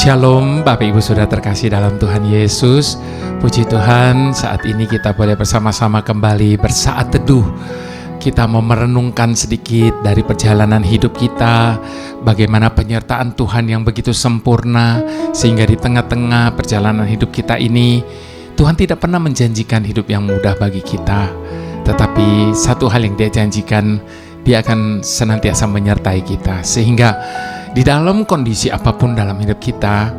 Shalom Bapak Ibu Saudara terkasih dalam Tuhan Yesus. Puji Tuhan, saat ini kita boleh bersama-sama kembali bersaat teduh. Kita mau merenungkan sedikit dari perjalanan hidup kita, bagaimana penyertaan Tuhan yang begitu sempurna, sehingga di tengah-tengah perjalanan hidup kita ini, Tuhan tidak pernah menjanjikan hidup yang mudah bagi kita. Tetapi satu hal yang Dia janjikan, Dia akan senantiasa menyertai kita, sehingga di dalam kondisi apapun dalam hidup kita,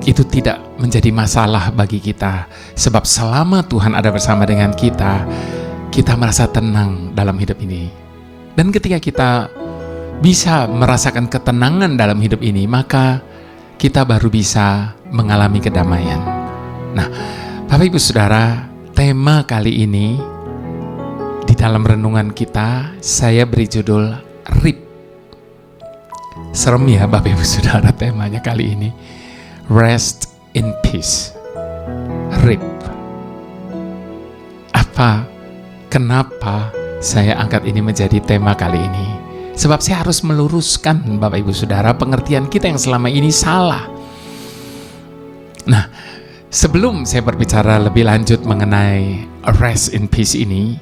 itu tidak menjadi masalah bagi kita. Sebab selama Tuhan ada bersama dengan kita, kita merasa tenang dalam hidup ini. Dan ketika kita bisa merasakan ketenangan dalam hidup ini, maka kita baru bisa mengalami kedamaian. Nah, Bapak Ibu Saudara, tema kali ini di dalam renungan kita, saya beri judul RIP. Serem ya Bapak Ibu Saudara, temanya kali ini Rest in Peace. RIP. Kenapa saya angkat ini menjadi tema kali ini? Sebab saya harus meluruskan Bapak Ibu Saudara, pengertian kita yang selama ini salah. Nah, sebelum saya berbicara lebih lanjut mengenai Rest in Peace ini,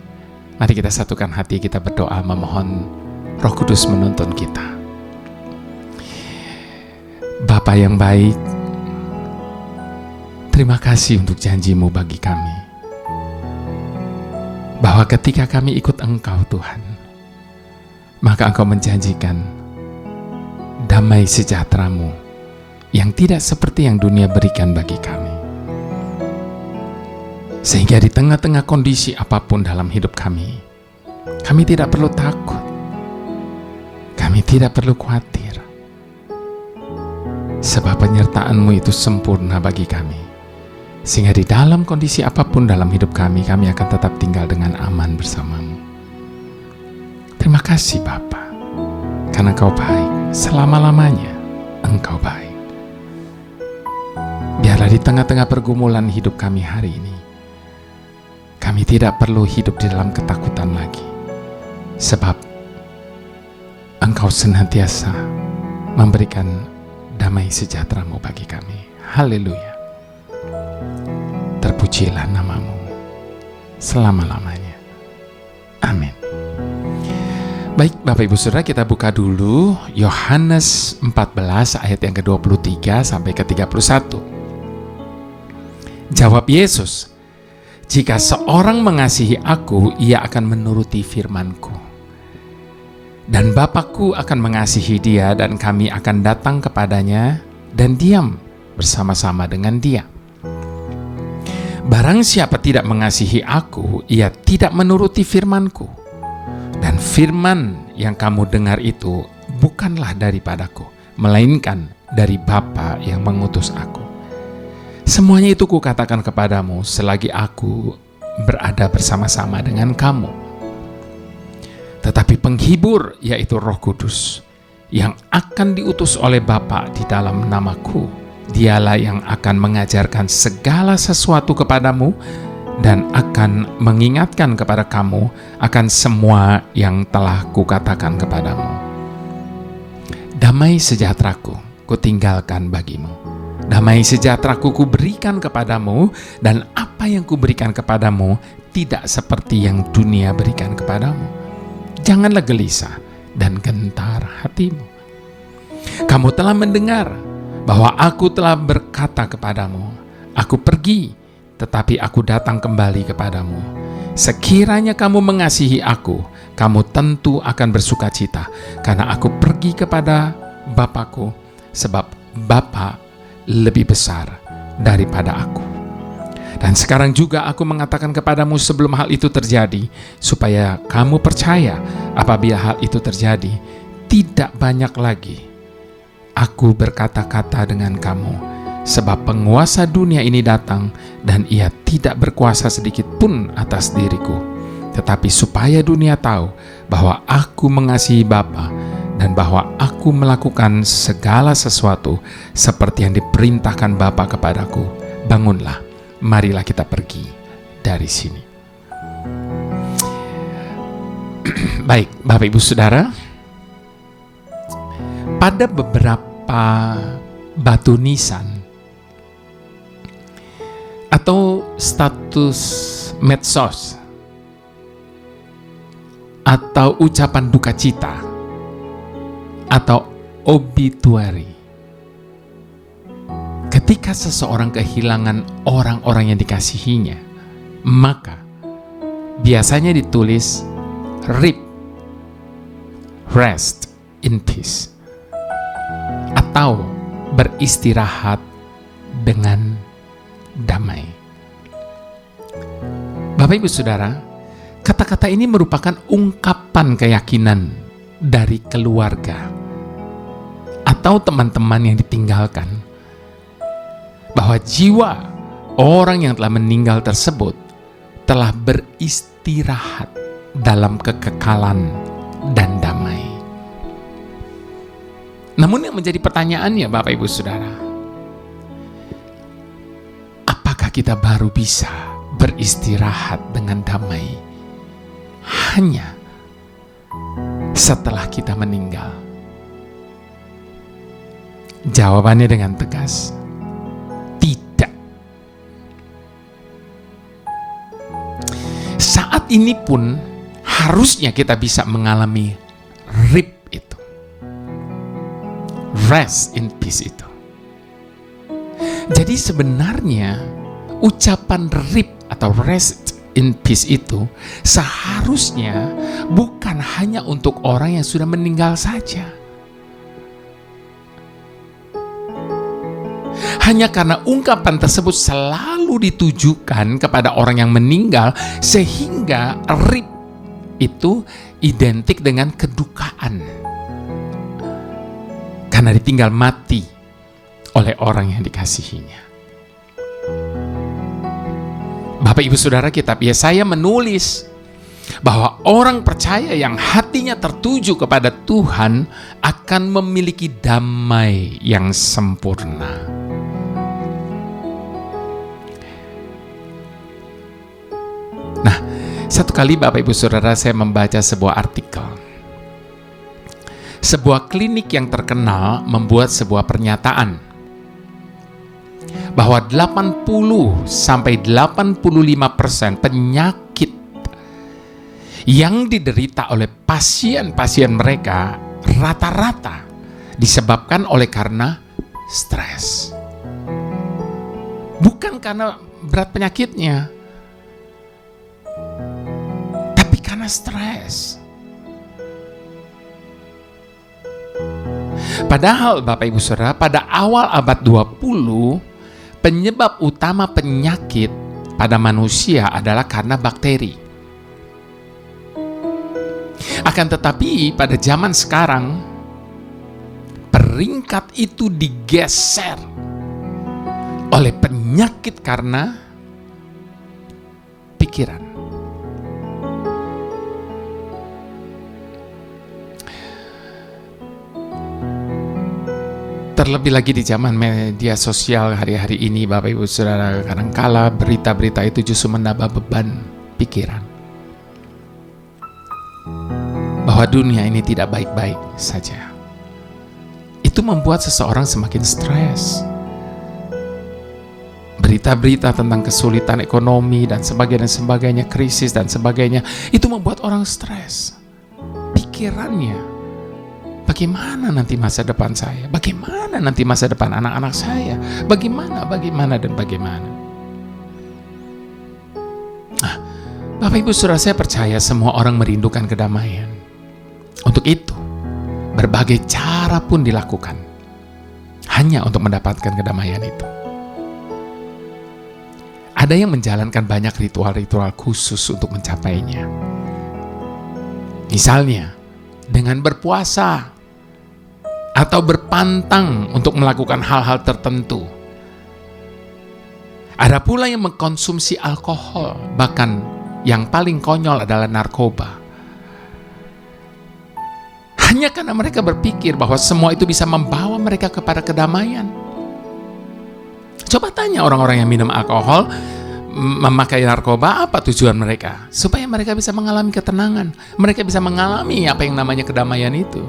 mari kita satukan hati, kita berdoa memohon Roh Kudus menuntun kita. Bapa yang baik, terima kasih untuk janji-Mu bagi kami, bahwa ketika kami ikut Engkau Tuhan, maka Engkau menjanjikan damai sejahtera-Mu yang tidak seperti yang dunia berikan bagi kami. Sehingga di tengah-tengah kondisi apapun dalam hidup kami tidak perlu takut, kami tidak perlu khawatir. Sebab penyertaan-Mu itu sempurna bagi kami. Sehingga di dalam kondisi apapun dalam hidup kami akan tetap tinggal dengan aman bersama-Mu. Terima kasih Bapa, karena Engkau baik, selama-lamanya Engkau baik. Biarlah di tengah-tengah pergumulan hidup kami hari ini, kami tidak perlu hidup di dalam ketakutan lagi. Sebab Engkau senantiasa memberikan damai sejahtera-Mu bagi kami. Haleluya. Terpujilah nama-Mu selama-lamanya. Amin. Baik Bapak Ibu Saudara, kita buka dulu Yohanes 14 ayat yang ke-23 sampai ke-31. Jawab Yesus, "Jika seorang mengasihi Aku, ia akan menuruti firman-Ku. Dan Bapa-Ku akan mengasihi dia, dan kami akan datang kepadanya dan diam bersama-sama dengan dia. Barang siapa tidak mengasihi Aku, ia tidak menuruti firman-Ku. Dan firman yang kamu dengar itu bukanlah daripadaku, melainkan dari Bapa yang mengutus Aku. Semuanya itu Kukatakan kepadamu selagi Aku berada bersama-sama dengan kamu. Tetapi penghibur, yaitu Roh Kudus, yang akan diutus oleh Bapa di dalam nama-Ku, Dialah yang akan mengajarkan segala sesuatu kepadamu dan akan mengingatkan kepada kamu akan semua yang telah Kukatakan kepadamu. Damai sejahtera-Ku Kutinggalkan bagimu. Damai sejahtera-Ku Kuberikan kepadamu, dan apa yang Kuberikan kepadamu tidak seperti yang dunia berikan kepadamu. Janganlah gelisah dan gentar hatimu. Kamu telah mendengar bahwa Aku telah berkata kepadamu, Aku pergi, tetapi Aku datang kembali kepadamu. Sekiranya kamu mengasihi Aku, kamu tentu akan bersukacita, karena Aku pergi kepada Bapa-Ku, sebab Bapa lebih besar daripada Aku. Dan sekarang juga Aku mengatakan kepadamu sebelum hal itu terjadi, supaya kamu percaya apabila hal itu terjadi, tidak banyak lagi Aku berkata-kata dengan kamu, sebab penguasa dunia ini datang, dan ia tidak berkuasa sedikit pun atas diriku. Tetapi supaya dunia tahu bahwa Aku mengasihi Bapa, dan bahwa Aku melakukan segala sesuatu seperti yang diperintahkan Bapa kepadaku. Bangunlah, marilah kita pergi dari sini. Baik, Bapak Ibu Saudara, pada beberapa batu nisan, atau status medsos, atau ucapan duka cita, atau obituary. Ketika seseorang kehilangan orang-orang yang dikasihinya, maka biasanya ditulis RIP, rest in peace, atau beristirahat dengan damai. Bapak Ibu Saudara, kata-kata ini merupakan ungkapan keyakinan dari keluarga atau teman-teman yang ditinggalkan bahwa jiwa orang yang telah meninggal tersebut telah beristirahat dalam kekekalan dan damai. Namun yang menjadi pertanyaannya Bapak Ibu Saudara, apakah kita baru bisa beristirahat dengan damai hanya setelah kita meninggal? Jawabannya dengan tegas, tidak. Saat ini pun harusnya kita bisa mengalami RIP itu, rest in peace itu. Jadi sebenarnya ucapan RIP atau rest in peace itu seharusnya bukan hanya untuk orang yang sudah meninggal saja. Hanya karena ungkapan tersebut selalu ditujukan kepada orang yang meninggal, sehingga RIP itu identik dengan kedukaan karena ditinggal mati oleh orang yang dikasihinya. Bapak Ibu Saudara, kitab Yesaya menulis bahwa orang percaya yang hatinya tertuju kepada Tuhan akan memiliki damai yang sempurna. Nah, satu kali Bapak Ibu Saudara, saya membaca sebuah artikel. Sebuah klinik yang terkenal membuat sebuah pernyataan bahwa 80-85% penyakit yang diderita oleh pasien-pasien mereka rata-rata disebabkan oleh karena stres. Bukan karena berat penyakitnya, tapi karena stres. Padahal Bapak Ibu Saudara, pada awal abad 20, penyebab utama penyakit pada manusia adalah karena bakteri. Akan tetapi pada zaman sekarang, peringkat itu digeser oleh penyakit karena pikiran. Terlebih lagi di zaman media sosial hari-hari ini, Bapak Ibu Saudara, kadangkala berita-berita itu justru menambah beban pikiran bahwa dunia ini tidak baik-baik saja. Itu membuat seseorang semakin stres. Berita-berita tentang kesulitan ekonomi dan sebagainya, krisis dan sebagainya, itu membuat orang stres. Pikirannya, bagaimana nanti masa depan saya? Bagaimana nanti masa depan anak-anak saya? Bagaimana. Nah, Bapak Ibu Saudara, saya percaya semua orang merindukan kedamaian. Untuk itu, berbagai cara pun dilakukan hanya untuk mendapatkan kedamaian itu. Ada yang menjalankan banyak ritual-ritual khusus untuk mencapainya. Misalnya, dengan berpuasa atau berpantang untuk melakukan hal-hal tertentu. Ada pula yang mengkonsumsi alkohol, bahkan yang paling konyol adalah narkoba. Hanya karena mereka berpikir bahwa semua itu bisa membawa mereka kepada kedamaian. Coba tanya orang-orang yang minum alkohol, memakai narkoba, apa tujuan mereka? Supaya mereka bisa mengalami ketenangan. Mereka bisa mengalami apa yang namanya kedamaian itu.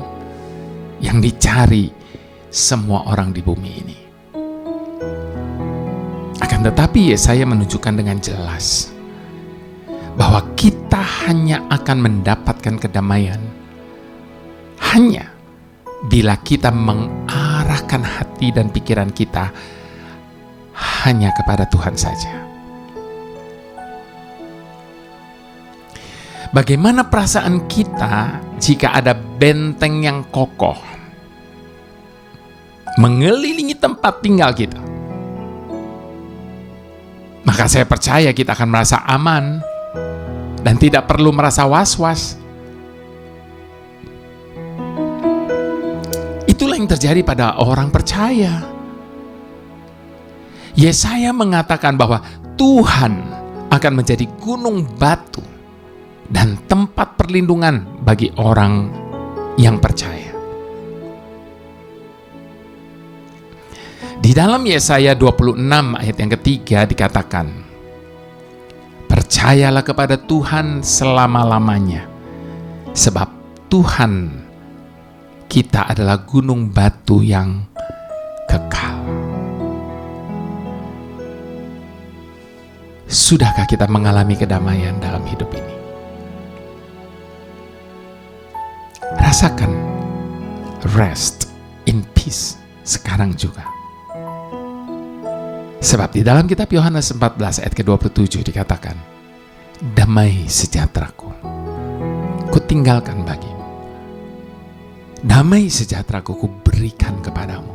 Yang dicari semua orang di bumi ini. Akan tetapi Yesaya menunjukkan dengan jelas bahwa kita hanya akan mendapatkan kedamaian hanya bila kita mengarahkan hati dan pikiran kita hanya kepada Tuhan saja. Bagaimana perasaan kita jika ada benteng yang kokoh mengelilingi tempat tinggal kita? Maka saya percaya kita akan merasa aman dan tidak perlu merasa was-was. Itulah yang terjadi pada orang percaya. Yesaya mengatakan bahwa Tuhan akan menjadi gunung batu dan tempat perlindungan bagi orang yang percaya. Di dalam Yesaya 26 ayat yang ketiga dikatakan, percayalah kepada Tuhan selama-lamanya, sebab Tuhan kita adalah gunung batu yang kekal. Sudahkah kita mengalami kedamaian dalam hidup ini? Rasakan rest in peace sekarang juga. Sebab di dalam kitab Yohanes 14 ayat ke-27 dikatakan, damai sejahteraku kutinggalkan bagimu. Damai sejahteraku kuberikan kepadamu.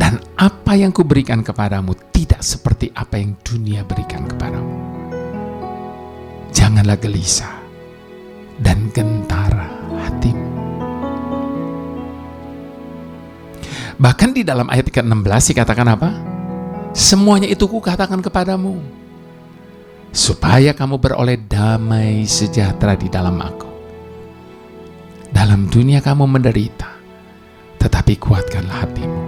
Dan apa yang kuberikan kepadamu tidak seperti apa yang dunia berikan kepadamu. Janganlah gelisah dan gentara hatimu. Bahkan di dalam ayat ke-16 dikatakan apa? Semuanya itu kukatakan kepadamu, supaya kamu beroleh damai sejahtera di dalam aku. Dalam dunia kamu menderita, tetapi kuatkanlah hatimu.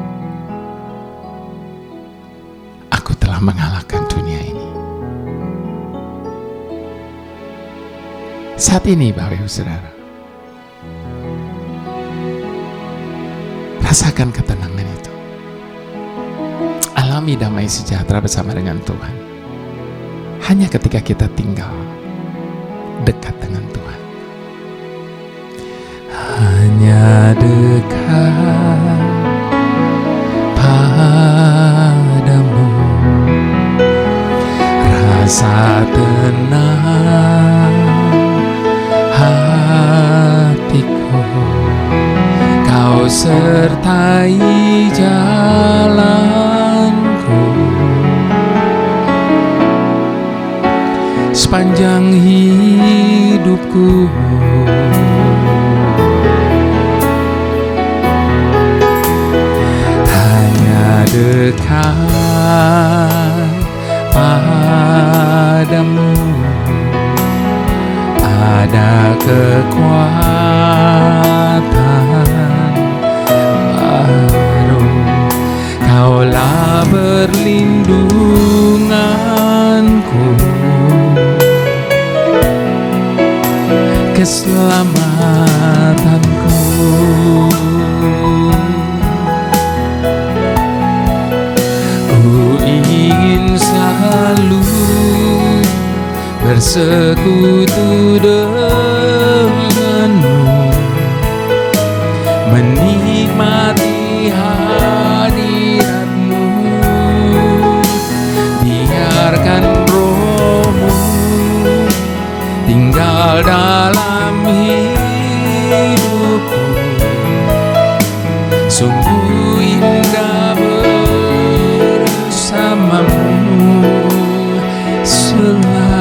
Aku telah mengalahkan dunia ini. Saat ini Bapak Ibu Saudara, rasakan ketenangan itu. Alami damai sejahtera bersama dengan Tuhan. Hanya ketika kita tinggal dekat dengan Tuhan. Hanya dekat padamu, rasa tenang hatiku. Kau sertai jalanku sepanjang hidupku. Hanya dekat padamu ada kekuatan baru. Kaulah perlindunganku, keselamatanku. Ku ingin selalu bersekutu denganmu, menikmati hadiratmu. Biarkan rohmu tinggal dalam hidupku. Sungguh indah bersamamu selamanya.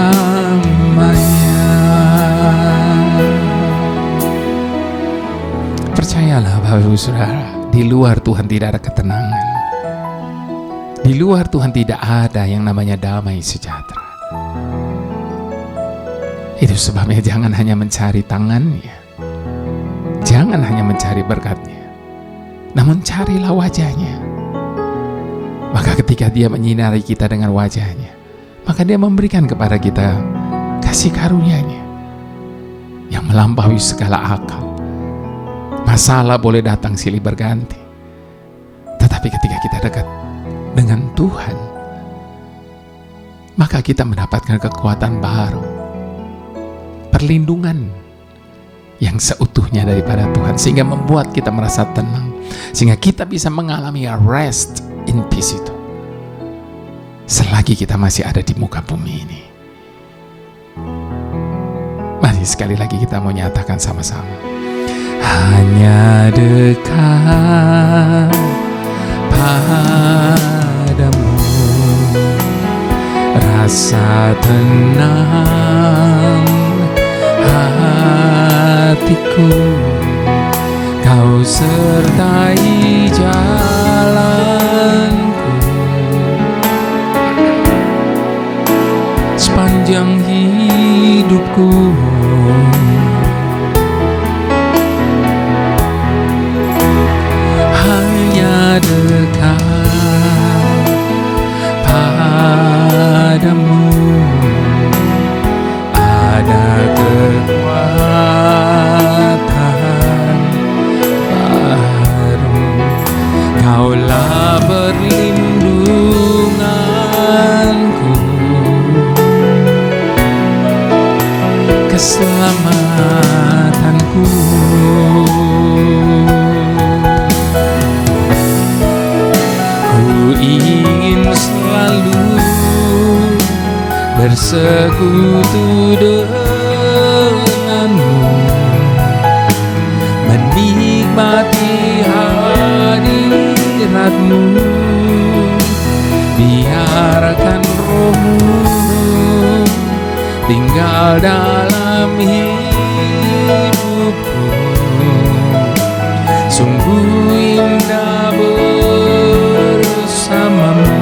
Percayalah Bapak Ibu Saudara, di luar Tuhan tidak ada ketenangan. Di luar Tuhan tidak ada yang namanya damai sejahtera. Itu sebabnya jangan hanya mencari tangannya, jangan hanya mencari berkatnya, namun carilah wajahnya. Maka ketika dia menyinari kita dengan wajahnya, maka dia memberikan kepada kita kasih karunia-Nya yang melampaui segala akal. Masalah boleh datang silih berganti, Tapi ketika kita dekat dengan Tuhan, maka kita mendapatkan kekuatan baru, perlindungan yang seutuhnya daripada Tuhan, sehingga membuat kita merasa tenang, sehingga kita bisa mengalami rest in peace itu selagi kita masih ada di muka bumi ini. Mari sekali lagi kita mau nyatakan sama-sama. Hanya dekat padamu rasa tenang hatiku, Kau sertai jalanku sepanjang hidupku. Hanya dekat padamu ada kekuatan baru. Kaulah perlindunganku, keselamatanku. Ku ingin selalu bersekutu denganmu, menikmati hadiratmu. Biarkan rohmu tinggal dalam hidupku. Sungguh indah bersamamu,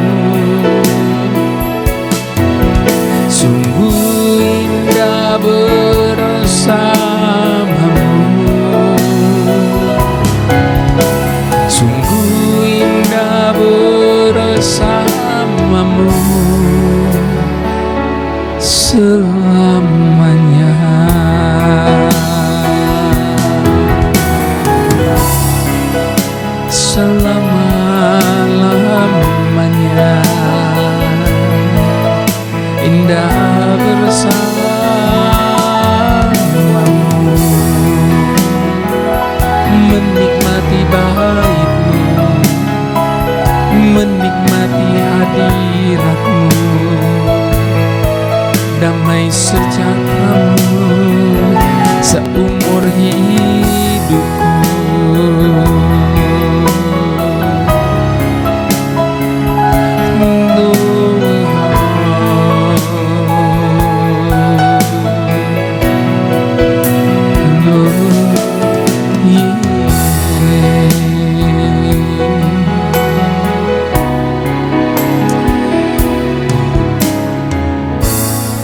sungguh indah bersamamu, sungguh indah bersamamu selamanya. Selama-lamanya indah bersamamu, menikmati baitmu, menikmati hadiratmu, damai sejahteramu seumur hidupku.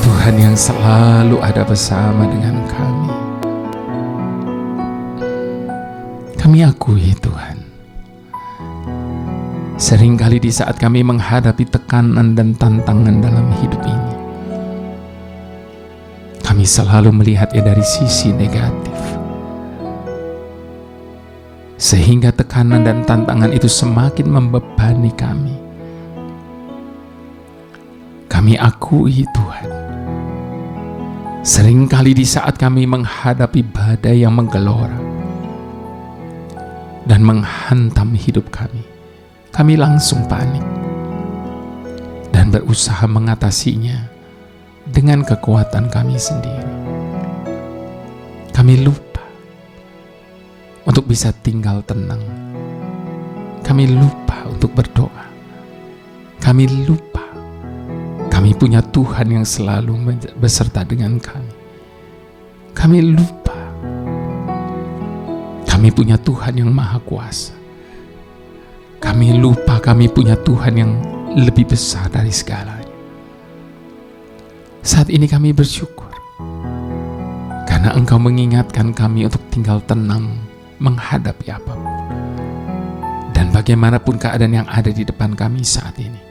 Tuhan yang selalu ada bersama dengan kami. Kami akui Tuhan, seringkali di saat kami menghadapi tekanan dan tantangan dalam hidup ini, kami selalu melihatnya dari sisi negatif, sehingga tekanan dan tantangan itu semakin membebani kami. Kami akui Tuhan, seringkali di saat kami menghadapi badai yang menggelora dan menghantam hidup kami, kami langsung panik dan berusaha mengatasinya dengan kekuatan kami sendiri. Kami lupa untuk bisa tinggal tenang. Kami lupa untuk berdoa. Kami lupa kami punya Tuhan yang selalu beserta dengan kami. Kami lupa kami punya Tuhan yang maha kuasa. Kami lupa kami punya Tuhan yang lebih besar dari segalanya. Saat ini kami bersyukur karena Engkau mengingatkan kami untuk tinggal tenang menghadapi apapun dan bagaimanapun keadaan yang ada di depan kami saat ini.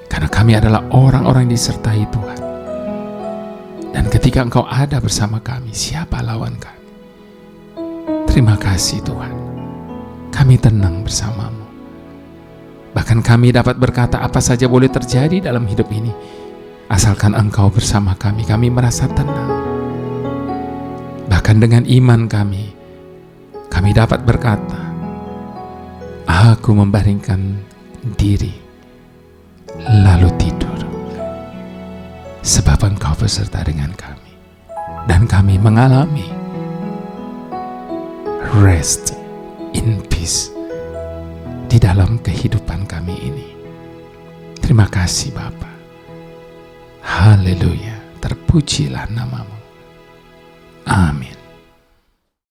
Karena kami adalah orang-orang yang disertai Tuhan. Dan ketika Engkau ada bersama kami, siapa lawan kami? Terima kasih Tuhan. Kami tenang bersamamu. Bahkan kami dapat berkata apa saja boleh terjadi dalam hidup ini, asalkan Engkau bersama kami, kami merasa tenang. Bahkan dengan iman kami dapat berkata, aku membaringkan diri lalu tidur, sebab Engkau beserta dengan kami, dan kami mengalami rest in peace di dalam kehidupan kami ini. Terima kasih Bapa. Haleluya, terpujilah namamu. Amin.